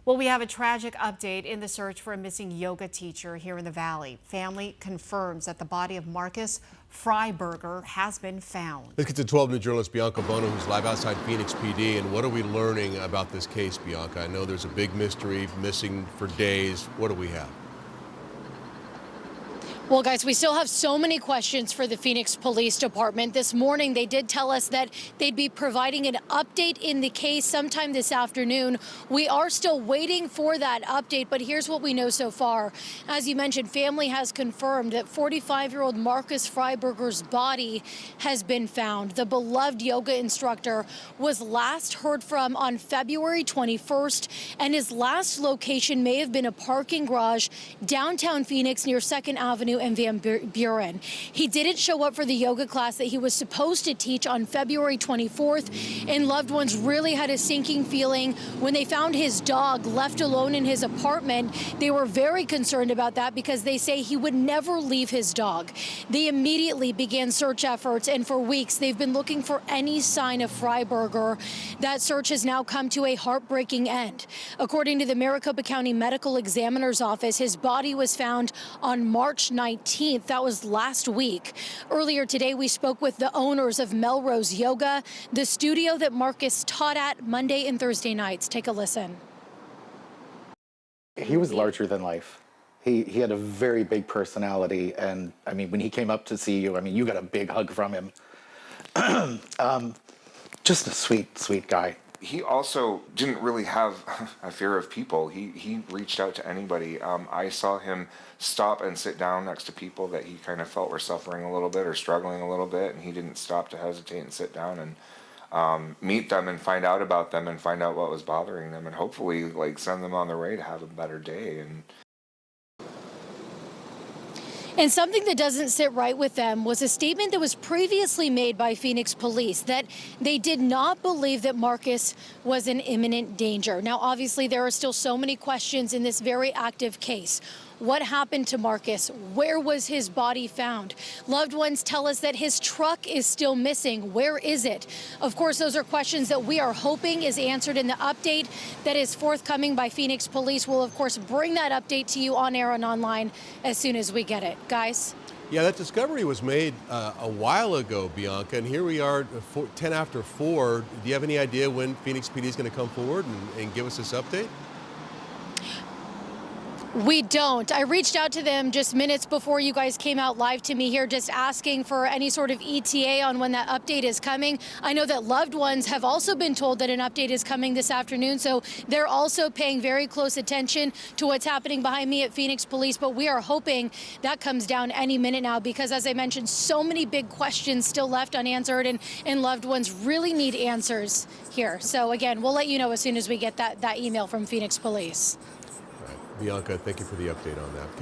Well, we have a tragic update in the search for a missing yoga teacher here in the Valley. Family confirms that the body of Marcus Freiberger has been found. Let's get to 12 News journalist Bianca Bono, who's live outside Phoenix PD. And what are we learning about this case, Bianca? I know there's a big mystery, missing for days. What do we have? Well, guys, we still have so many questions for the Phoenix Police Department. This morning, they did tell us that they'd be providing an update in the case sometime this afternoon. We are still waiting for that update, but here's what we know so far. As you mentioned, family has confirmed that 45-year-old Marcus Freiberger's body has been found. The beloved yoga instructor was last heard from on February 21st, and his last location may have been a parking garage downtown Phoenix near 2nd Avenue and Van Buren. He didn't show up for the yoga class that he was supposed to teach on February 24th, and loved ones really had a sinking feeling when they found his dog left alone in his apartment. They were very concerned about that because they say he would never leave his dog. They immediately began search efforts, and for weeks they've been looking for any sign of Freiberger. That search has now come to a heartbreaking end. According to the Maricopa County Medical Examiner's Office, his body was found on March 19th. That was last week. Earlier today, we spoke with the owners of Melrose Yoga, the studio that Marcus taught at Monday and Thursday nights. Take a listen. He was larger than life. He had a very big personality, and I mean, when he came up to see you, I mean, you got a big hug from him. Just a sweet, sweet guy. He also didn't really have a fear of people. He reached out to anybody. I saw him stop and sit down next to people that he kind of felt were suffering a little bit or struggling a little bit, and he didn't stop to hesitate and sit down and meet them and find out about them and find out what was bothering them, and hopefully like send them on their way to have a better day. And something that doesn't sit right with them was a statement that was previously made by Phoenix Police that they did not believe that Marcus was in imminent danger. Now, obviously, there are still so many questions in this very active case. What happened to Marcus? Where was his body found? Loved ones tell us that his truck is still missing. Where is it? Of course, those are questions that we are hoping is answered in the update that is forthcoming by Phoenix Police. We'll, of course, bring that update to you on air and online as soon as we get it. Guys? Yeah, that discovery was made a while ago, Bianca, and here we are 10 after 4. Do you have any idea when Phoenix PD is going to come forward and give us this update? We don't. I reached out to them just minutes before you guys came out live to me here, just asking for any sort of ETA on when that update is coming. I know that loved ones have also been told that an update is coming this afternoon, so they're also paying very close attention to what's happening behind me at Phoenix Police, but we are hoping that comes down any minute now because, as I mentioned, so many big questions still left unanswered, and loved ones really need answers here. So, again, we'll let you know as soon as we get that email from Phoenix Police. Bianca, thank you for the update on that.